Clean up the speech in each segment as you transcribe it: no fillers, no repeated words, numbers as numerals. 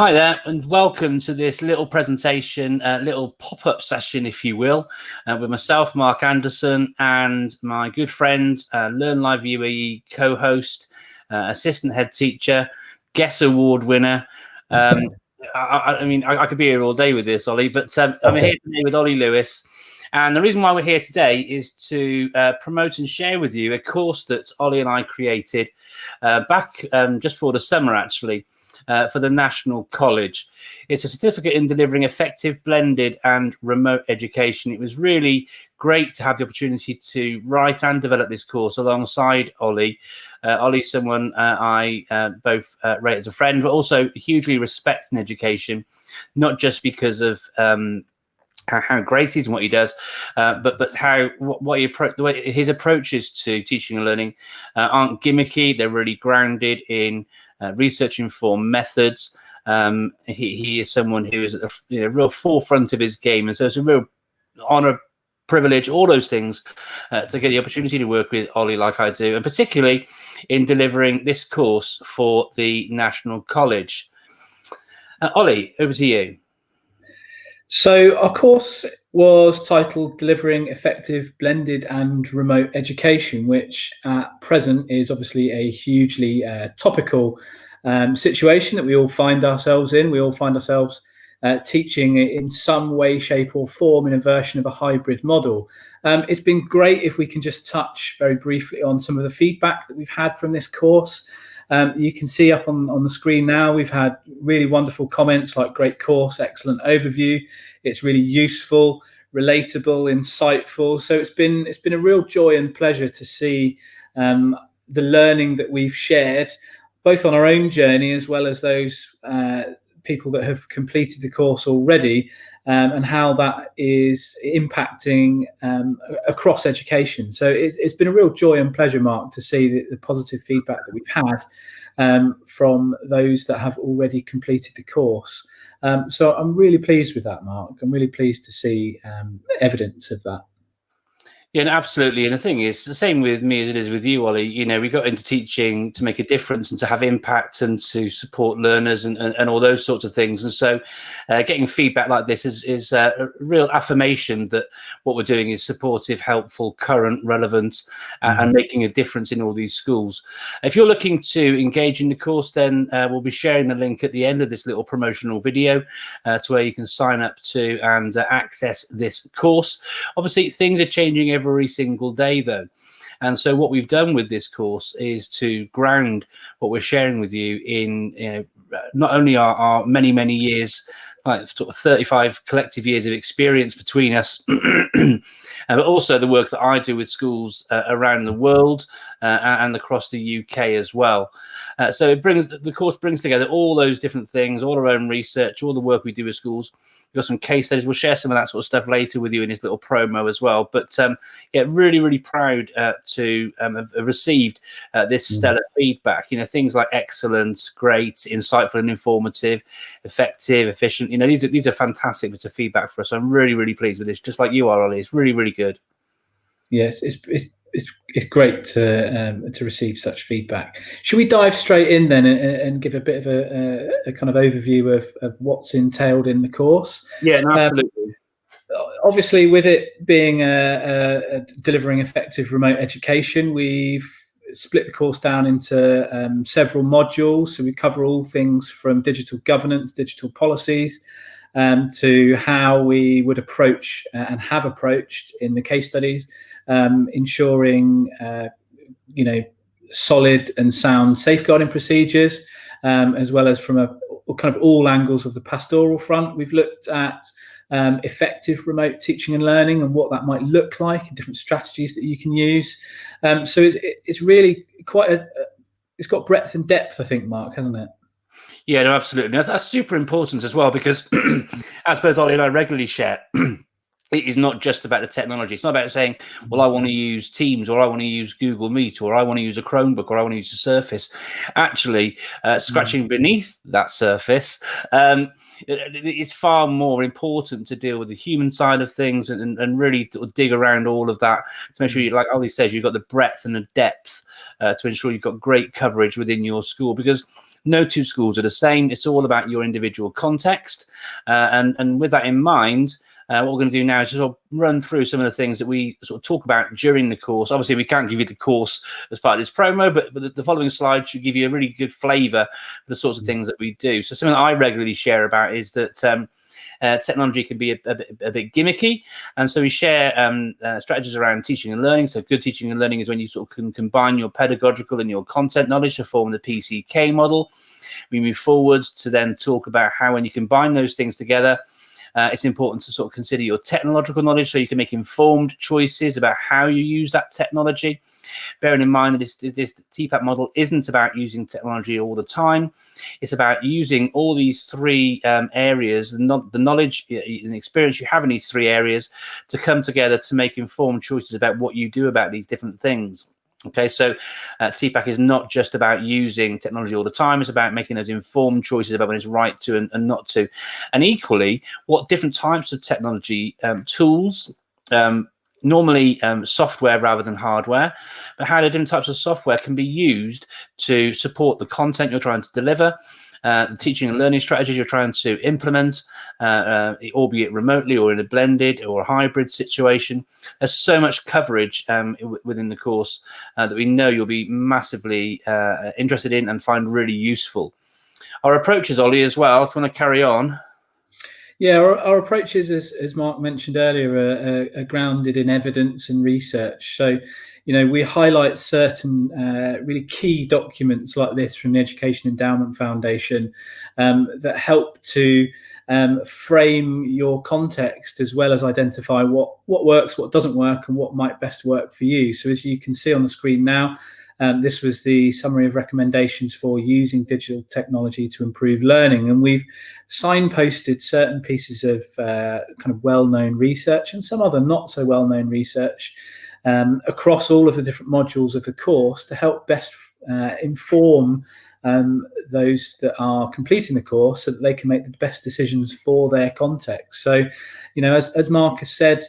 Hi there, and welcome to this little presentation, little pop-up session, if you will, with myself, Mark Anderson, and my good friend, Learn Live UAE co-host, assistant head teacher, Guess Award winner. I could be here all day with this, Ollie, but I'm here today with Ollie Lewis. And the reason why we're here today is to promote and share with you a course that Ollie and I created back just before the summer, actually. For the National College. It's a certificate in delivering effective, blended and remote education. It was really great to have the opportunity to write and develop this course alongside Ollie. Ollie's someone I both rate as a friend, but also hugely respect in education, not just because of how great he is and what he does, but how his approaches to teaching and learning aren't gimmicky. They're really grounded in research-informed methods. He is someone who is at the real forefront of his game, and so it's a real honor, privilege, all those things to get the opportunity to work with Ollie like I do, and particularly in delivering this course for the National College. Ollie, over to you. So our course was titled Delivering Effective, Blended and Remote Education, which at present is obviously a hugely topical situation that we all find ourselves in. We all find ourselves teaching in some way, shape or form in a version of a hybrid model. It's been great if we can just touch very briefly on some of the feedback that we've had from this course. You can see up on the screen now, we've had really wonderful comments like great course, excellent overview. It's really useful, relatable, insightful. So it's been a real joy and pleasure to see the learning that we've shared, both on our own journey as well as those people that have completed the course already, and how that is impacting across education. So it's been a real joy and pleasure, Mark, to see the positive feedback that we've had from those that have already completed the course. So I'm really pleased with that, Mark. I'm really pleased to see evidence of that. Yeah, no, absolutely. And the thing is, the same with me as it is with you, Ollie. You know, we got into teaching to make a difference and to have impact and to support learners and all those sorts of things. And so getting feedback like this is a real affirmation that what we're doing is supportive, helpful, current, relevant, and making a difference in all these schools. If you're looking to engage in the course, then we'll be sharing the link at the end of this little promotional video to where you can sign up to and access this course. Obviously, things are changing every single day, though, and so what we've done with this course is to ground what we're sharing with you in not only our many years, like sort of 35 collective years of experience between us, but also the work that I do with schools around the world and across the UK as well. So the course brings together all those different things, all our own research, all the work we do with schools. We've got some case studies. We'll share some of that sort of stuff later with you in this little promo as well. But yeah, really proud to have received this stellar feedback. You know, things like excellent, great, insightful and informative, effective, efficient. You know, these are fantastic bits of feedback for us. So I'm really pleased with this, just like you are, Ollie. It's really good. Yes, it's great to receive such feedback. Should we dive straight in then and give a bit of a kind of overview of what's entailed in the course? Yeah, no, absolutely. Obviously, with it being delivering effective remote education, we've split the course down into several modules. So we cover all things from digital governance, digital policies, to how we would approach and have approached in the case studies, ensuring solid and sound safeguarding procedures, as well as from a kind of all angles of the pastoral front. We've looked at effective remote teaching and learning and what that might look like, and different strategies that you can use. So it's really quite it's got breadth and depth, I think, Mark, hasn't it? Yeah, no, absolutely. That's super important as well, because as both Ollie and I regularly share, it is not just about the technology. It's not about saying, well, I want to use Teams, or I want to use Google Meet, or I want to use a Chromebook, or I want to use a Surface. Actually, scratching beneath that surface, it's far more important to deal with the human side of things and really dig around all of that to make sure, like Ollie says, you've got the breadth and the depth to ensure you've got great coverage within your school. Because No two schools are the same. It's all about your individual context. And with that in mind, what we're going to do now is sort of run through some of the things that we sort of talk about during the course. Obviously, we can't give you the course as part of this promo, but the following slide should give you a really good flavour for the sorts of things that we do. So something that I regularly share about is that technology can be a bit gimmicky, and so we share strategies around teaching and learning. So good teaching and learning is when you sort of can combine your pedagogical and your content knowledge to form the PCK model. We move forward to then talk about how, when you combine those things together, it's important to sort of consider your technological knowledge so you can make informed choices about how you use that technology. Bearing in mind that this TPAC model isn't about using technology all the time. It's about using all these three areas, the knowledge and experience you have in these three areas, to come together to make informed choices about what you do about these different things. Okay, so TPAC is not just about using technology all the time. It's about making those informed choices about when it's right to and not to. And equally, what different types of technology tools, normally software rather than hardware, but how the different types of software can be used to support the content you're trying to deliver, the teaching and learning strategies you're trying to implement, albeit remotely or in a blended or a hybrid situation. There's so much coverage within the course that we know you'll be massively interested in and find really useful. Our approaches, Ollie, as well, if you want to carry on. Yeah, our approaches, as Mark mentioned earlier, are grounded in evidence and research. So, we highlight certain really key documents like this from the Education Endowment Foundation that help to frame your context, as well as identify what works, what doesn't work, and what might best work for you. So as you can see on the screen now, this was the summary of recommendations for using digital technology to improve learning. And we've signposted certain pieces of kind of well-known research and some other not so well-known research across all of the different modules of the course to help best inform those that are completing the course so that they can make the best decisions for their context. So, as Mark has said,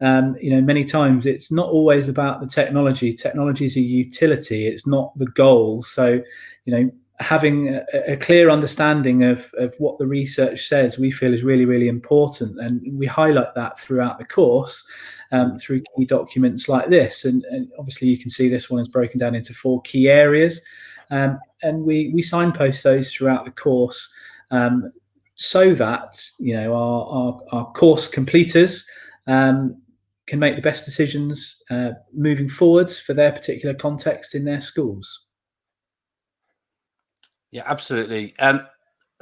many times, it's not always about the technology. Technology is a utility. It's not the goal. So, having a clear understanding of what the research says, we feel is really, really important. And we highlight that throughout the course through key documents like this. And obviously, you can see this one is broken down into 4 key areas. And we signpost those throughout the course so that, our course completers can make the best decisions moving forwards for their particular context in their schools. Yeah, absolutely.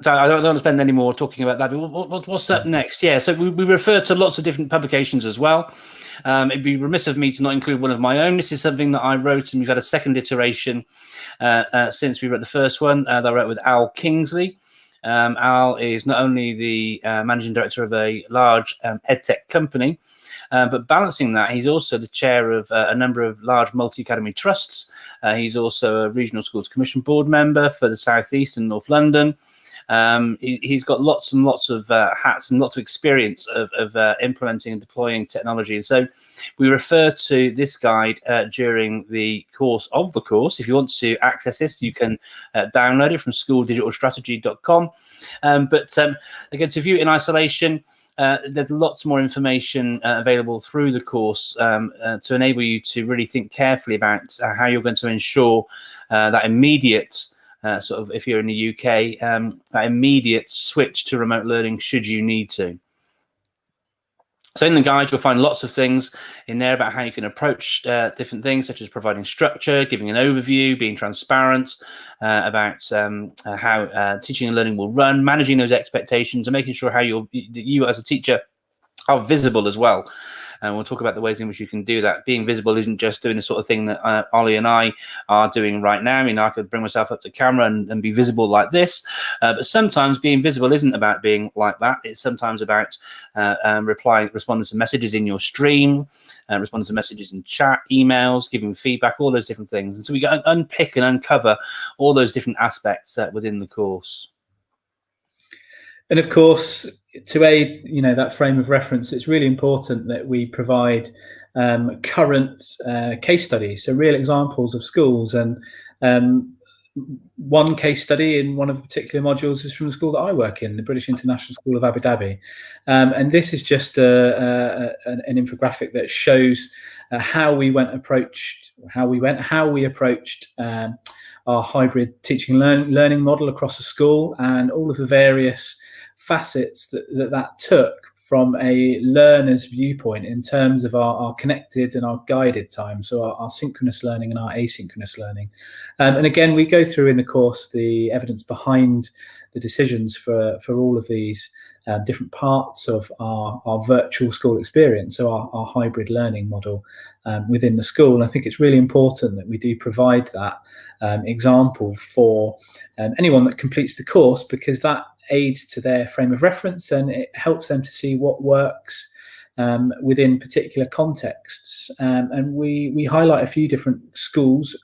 So I don't want to spend any more talking about that, but what's up next? Yeah, so we refer to lots of different publications as well. It'd be remiss of me to not include one of my own. This is something that I wrote, and we've had a second iteration since we wrote the first one that I wrote with Al Kingsley. Al is not only the managing director of a large edtech company, but balancing that, he's also the chair of a number of large multi-academy trusts. He's also a Regional Schools Commission board member for the South East and North London. He's got lots and lots of hats and lots of experience of implementing and deploying technology. And so we refer to this guide during the course of the course. If you want to access this, you can download it from schooldigitalstrategy.com. But again, to view it in isolation, there's lots more information available through the course to enable you to really think carefully about how you're going to ensure that immediate sort of, if you're in the UK, that immediate switch to remote learning should you need to. So in the guide, you'll find lots of things in there about how you can approach different things, such as providing structure, giving an overview, being transparent about how teaching and learning will run, managing those expectations, and making sure how you as a teacher are visible as well. And we'll talk about the ways in which you can do that. Being visible isn't just doing the sort of thing that Ollie and I are doing right now. I mean, I could bring myself up to camera and be visible like this. But sometimes being visible isn't about being like that. It's sometimes about responding to messages in your stream, responding to messages in chat, emails, giving feedback, all those different things. And so we go unpick and uncover all those different aspects within the course. And of course, to aid that frame of reference, it's really important that we provide current case studies, so real examples of schools. And one case study in one of the particular modules is from the school that I work in, the British International School of Abu Dhabi, and this is just an infographic that shows how we approached our hybrid teaching and learning model across the school, and all of the various facets that took from a learner's viewpoint in terms of our connected and our guided time, so our synchronous learning and our asynchronous learning. And again, we go through in the course the evidence behind the decisions for all of these different parts of our virtual school experience, so our hybrid learning model within the school. And I think it's really important that we do provide that example for anyone that completes the course, because that aids to their frame of reference and it helps them to see what works within particular contexts. And we highlight a few different schools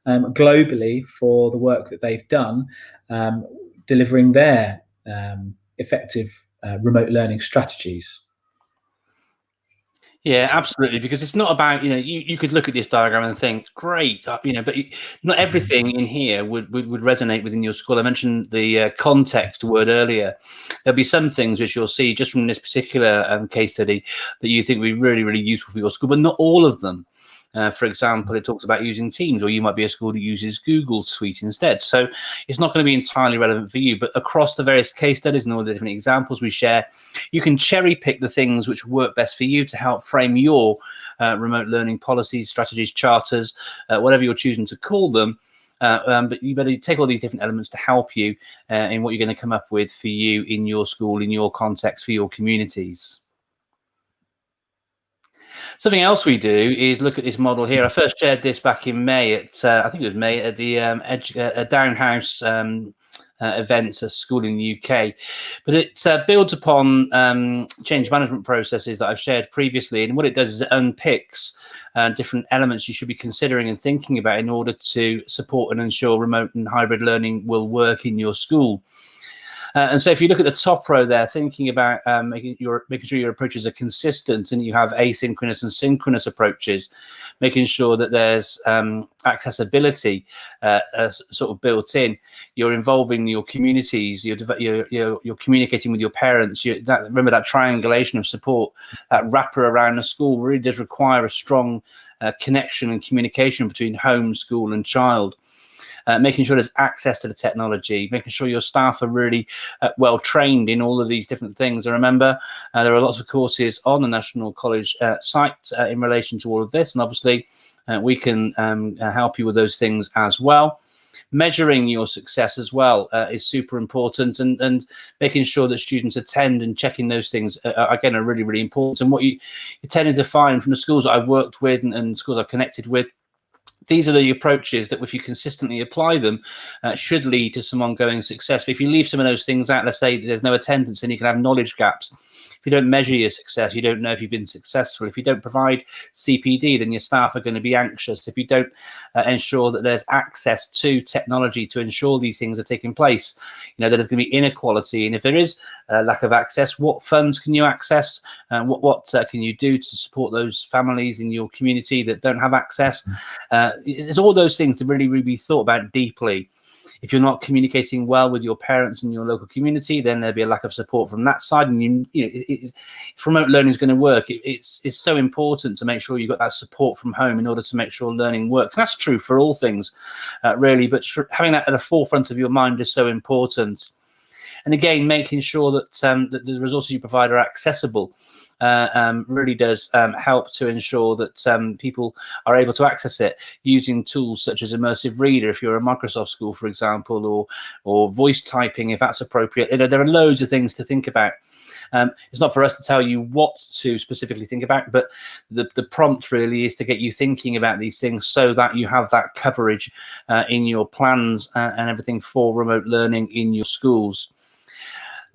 globally for the work that they've done delivering their effective remote learning strategies. Yeah, absolutely. Because it's not about, you could look at this diagram and think, great, but not everything in here would resonate within your school. I mentioned the context word earlier. There'll be some things which you'll see just from this particular case study that you think would be really, really useful for your school, but not all of them. For example, it talks about using Teams, or you might be a school that uses Google Suite instead. So it's not going to be entirely relevant for you, but across the various case studies and all the different examples we share, you can cherry pick the things which work best for you to help frame your remote learning policies, strategies, charters, whatever you're choosing to call them. But you better take all these different elements to help you in what you're going to come up with for you in your school, in your context, for your communities. Something else we do is look at this model here. I first shared this back in May at, I think it was May, at the Downhouse events, a school in the UK. But it builds upon change management processes that I've shared previously. And what it does is it unpicks different elements you should be considering and thinking about in order to support and ensure remote and hybrid learning will work in your school. And so if you look at the top row there, thinking about making sure your approaches are consistent and you have asynchronous and synchronous approaches, making sure that there's accessibility sort of built in. You're involving your communities. You're communicating with your parents. Remember that triangulation of support, that wrapper around the school really does require a strong connection and communication between home, school, and child. Making sure there's access to the technology, making sure your staff are really well trained in all of these different things. And remember, there are lots of courses on the National College site in relation to all of this. And obviously, we can help you with those things as well. Measuring your success as well is super important, and making sure that students attend and checking those things, again, are really, really important. And what you tend to find from the schools I've worked with and schools I've connected with, these are the approaches that if you consistently apply them, should lead to some ongoing success. But if you leave some of those things out, let's say there's no attendance, and you can have knowledge gaps. If you don't measure your success, you don't know if you've been successful. If you don't provide CPD, then your staff are going to be anxious. If you don't ensure that there's access to technology to ensure these things are taking place, there's going to be inequality. And if there is a lack of access, what funds can you access? And what can you do to support those families in your community that don't have access? It's all those things to really, really be thought about deeply. If you're not communicating well with your parents and your local community, then there'll be a lack of support from that side. And if remote learning is going to work, it's so important to make sure you've got that support from home in order to make sure learning works. And that's true for all things, really. But having that at the forefront of your mind is so important. And again, making sure that the resources you provide are accessible. Really does help to ensure that people are able to access it using tools such as Immersive Reader if you're a Microsoft school, for example, or voice typing if that's appropriate. There are loads of things to think about. It's not for us to tell you what to specifically think about, but the prompt really is to get you thinking about these things so that you have that coverage in your plans and everything for remote learning in your schools.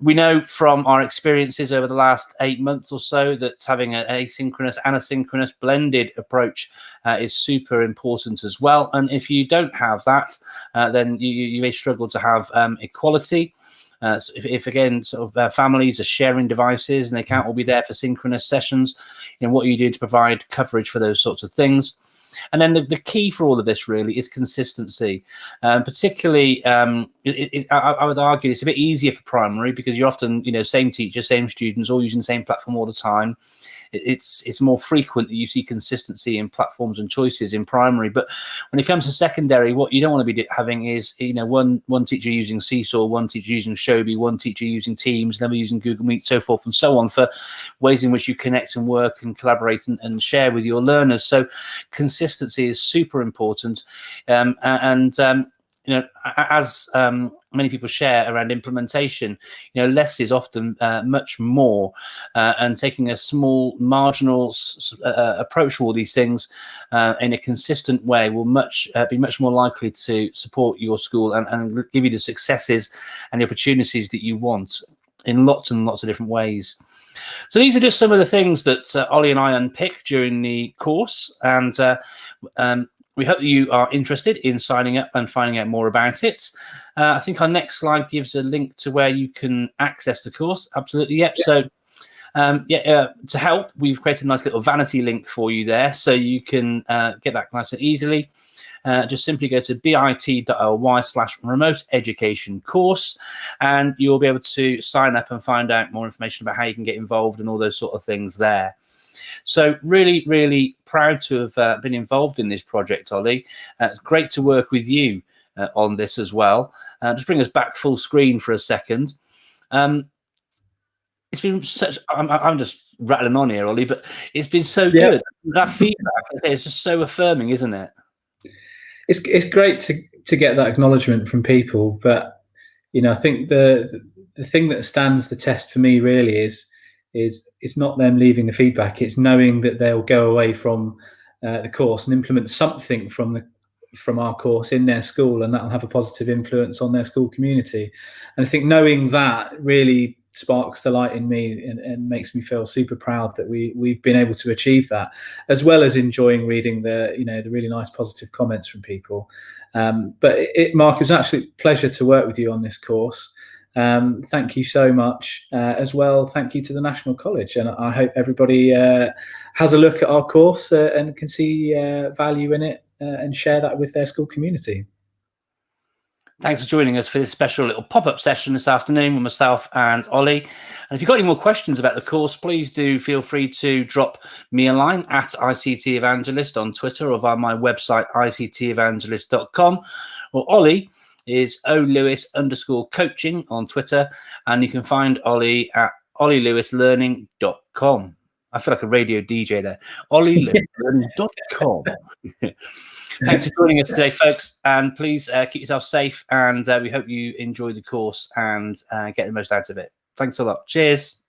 We know from our experiences over the last 8 months or so that having an asynchronous and asynchronous blended approach is super important as well. And if you don't have that, then you may struggle to have equality. So if again, sort of families are sharing devices and they can't all be there for synchronous sessions, what are you doing to provide coverage for those sorts of things? And then the key for all of this really is consistency. Particularly, I would argue it's a bit easier for primary because you're often, same teacher, same students, all using the same platform all the time. It's more frequent that you see consistency in platforms and choices in primary. But when it comes to secondary, what you don't want to be having is, one teacher using Seesaw, one teacher using Shobi, one teacher using Teams, another using Google Meet, so forth and so on, for ways in which you connect and work and collaborate and share with your learners. So consistency is super important. As many people share around implementation, less is often much more, and taking a small marginal approach to all these things in a consistent way will be much more likely to support your school and give you the successes and the opportunities that you want in lots and lots of different ways. So these are just some of the things that Ollie and I unpicked during the course, and we hope that you are interested in signing up and finding out more about it. I think our next slide gives a link to where you can access the course. Absolutely, yep. Yeah. So, to help, we've created a nice little vanity link for you there, so you can get that nice and easily. Just simply go to bit.ly/remote education course, and you'll be able to sign up and find out more information about how you can get involved and all those sort of things there. So really, really proud to have been involved in this project, Ollie. It's great to work with you on this as well. Just bring us back full screen for a second. It's been such, I'm just rattling on here, Ollie, but it's been so good. That feedback, it's just so affirming, isn't it? It's great to get that acknowledgement from people, but I think the thing that stands the test for me really is it's not them leaving the feedback. It's knowing that they'll go away from the course and implement something from our course in their school, and that'll have a positive influence on their school community. And I think knowing that really sparks the light in me and makes me feel super proud that we've been able to achieve that, as well as enjoying reading the really nice positive comments from people. But Mark, it was an absolute pleasure to work with you on this course. Thank you so much. As well, thank you to the National College, and I hope everybody has a look at our course and can see value in it and share that with their school community. Thanks for joining us for this special little pop-up session this afternoon with myself and Ollie. And if you've got any more questions about the course, please do feel free to drop me a line at ICT Evangelist on Twitter or via my website, ictevangelist.com. Or Ollie is olewis_coaching on Twitter, and you can find Ollie at ollelewislearning.com. I feel like a radio DJ there. ollelewislearning.com. Thanks for joining us today, folks, and please keep yourself safe, and we hope you enjoy the course and get the most out of it. Thanks a lot. Cheers.